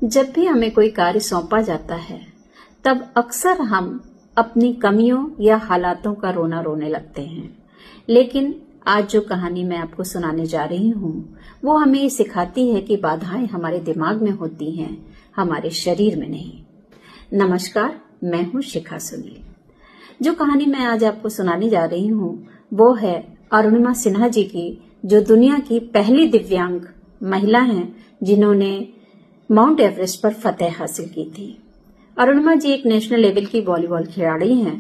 जब भी हमें कोई कार्य सौंपा जाता है तब अक्सर हम अपनी कमियों या हालातों का रोना रोने लगते हैं, लेकिन आज जो कहानी मैं आपको सुनाने जा रही हूँ वो हमें ये सिखाती है कि बाधाएं हमारे दिमाग में होती हैं, हमारे शरीर में नहीं। नमस्कार, मैं हूँ शिखा सुनील। जो कहानी मैं आज आपको सुनाने जा रही हूँ वो है अरुणिमा सिन्हा जी की, जो दुनिया की पहली दिव्यांग महिला हैं जिन्होंने माउंट एवरेस्ट पर फतेह हासिल की थी। अरुणिमा जी एक नेशनल लेवल की वॉलीबॉल खिलाड़ी हैं।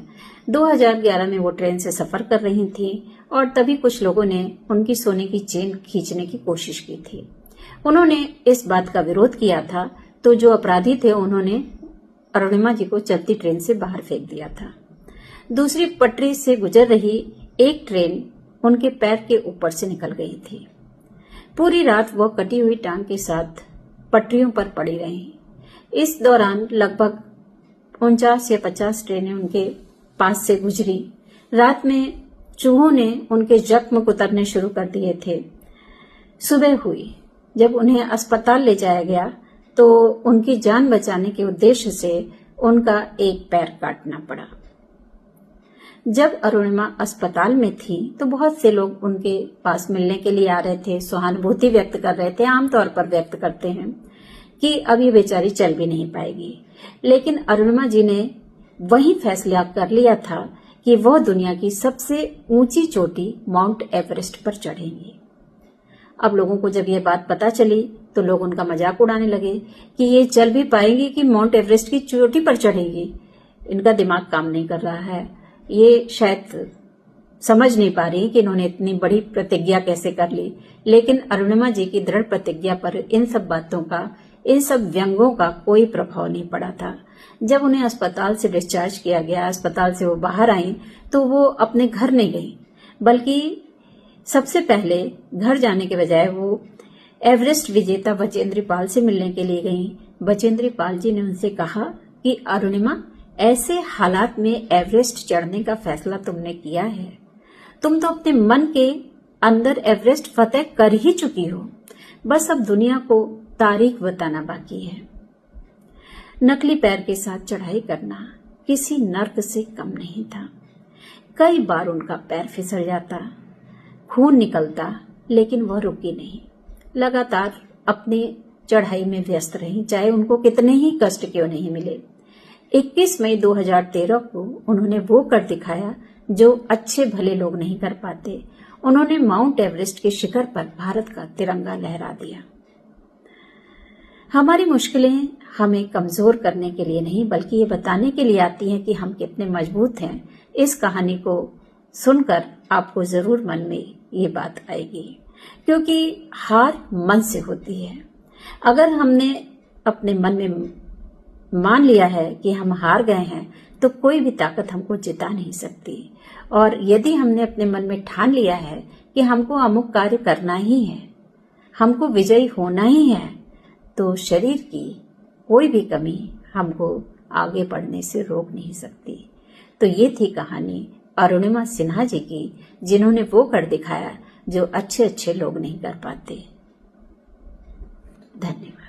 2011 में वो ट्रेन से सफर कर रही थी और तभी कुछ लोगों ने उनकी सोने की चेन खींचने की कोशिश की थी। उन्होंने इस बात का विरोध किया था, तो जो अपराधी थे उन्होंने अरुणिमा जी को चलती ट्रेन से बाहर फेंक दिया था। दूसरी पटरी से गुजर रही एक ट्रेन उनके पैर के ऊपर से निकल गई थी। पूरी रात वो कटी हुई टांग के साथ पटरियों पर पड़ी रही। इस दौरान लगभग 49 या 50 ट्रेनें उनके पास से गुजरी। रात में चूहों ने उनके जख्म कुतरने शुरू कर दिए थे। सुबह हुई, जब उन्हें अस्पताल ले जाया गया तो उनकी जान बचाने के उद्देश्य से उनका एक पैर काटना पड़ा। जब अरुणिमा अस्पताल में थी तो बहुत से लोग उनके पास मिलने के लिए आ रहे थे, सहानुभूति व्यक्त कर रहे थे। आमतौर पर व्यक्त करते हैं कि अब ये बेचारी चल भी नहीं पाएगी, लेकिन अरुणिमा जी ने वही फैसला कर लिया था कि वह दुनिया की सबसे ऊंची चोटी माउंट एवरेस्ट पर चढ़ेंगी। अब लोगों को जब ये बात पता चली तो लोग उनका मजाक उड़ाने लगे कि ये चल भी पाएंगी कि माउंट एवरेस्ट की चोटी पर चढ़ेंगी। इनका दिमाग काम नहीं कर रहा है, ये शायद समझ नहीं पा रही कि इन्होंने इतनी बड़ी प्रतिज्ञा कैसे कर ली। लेकिन अरुणिमा जी की दृढ़ प्रतिज्ञा पर इन सब बातों का, इन सब व्यंगों का कोई प्रभाव नहीं पड़ा था। जब उन्हें अस्पताल से डिस्चार्ज किया गया, अस्पताल से वो बाहर आई तो वो अपने घर नहीं गई, बल्कि सबसे पहले घर जाने के बजाय वो एवरेस्ट विजेता बचेंद्री पाल से मिलने के लिए गई। बचेंद्री पाल जी ने उनसे कहा कि अरुणिमा, ऐसे हालात में एवरेस्ट चढ़ने का फैसला तुमने किया है, तुम तो अपने मन के अंदर एवरेस्ट फतेह कर ही चुकी हो, बस अब दुनिया को तारीख बताना बाकी है। नकली पैर के साथ चढ़ाई करना किसी नर्क से कम नहीं था। कई बार उनका पैर फिसल जाता, खून निकलता, लेकिन वह रुकी नहीं। लगातार अपनी चढ़ाई में व्यस्त रही, चाहे उनको कितने ही कष्ट क्यों नहीं मिले। 21 मई 2013 को उन्होंने वो कर दिखाया जो अच्छे भले लोग नहीं कर पाते। उन्होंने माउंट एवरेस्ट के शिखर पर भारत का तिरंगा लहरा दिया। हमारी मुश्किलें हमें कमजोर करने के लिए नहीं, बल्कि ये बताने के लिए आती हैं कि हम कितने मजबूत हैं। इस कहानी को सुनकर आपको जरूर मन में ये बात आएगी, क्योंकि हार मन से होती है। अगर हमने अपने मन में मान लिया है कि हम हार गए हैं तो कोई भी ताकत हमको जिता नहीं सकती। और यदि हमने अपने मन में ठान लिया है कि हमको अमुक कार्य करना ही है, हमको विजयी होना ही है, तो शरीर की कोई भी कमी हमको आगे बढ़ने से रोक नहीं सकती। तो ये थी कहानी अरुणिमा सिन्हा जी की, जिन्होंने वो कर दिखाया जो अच्छे अच्छे लोग नहीं कर पाते। धन्यवाद।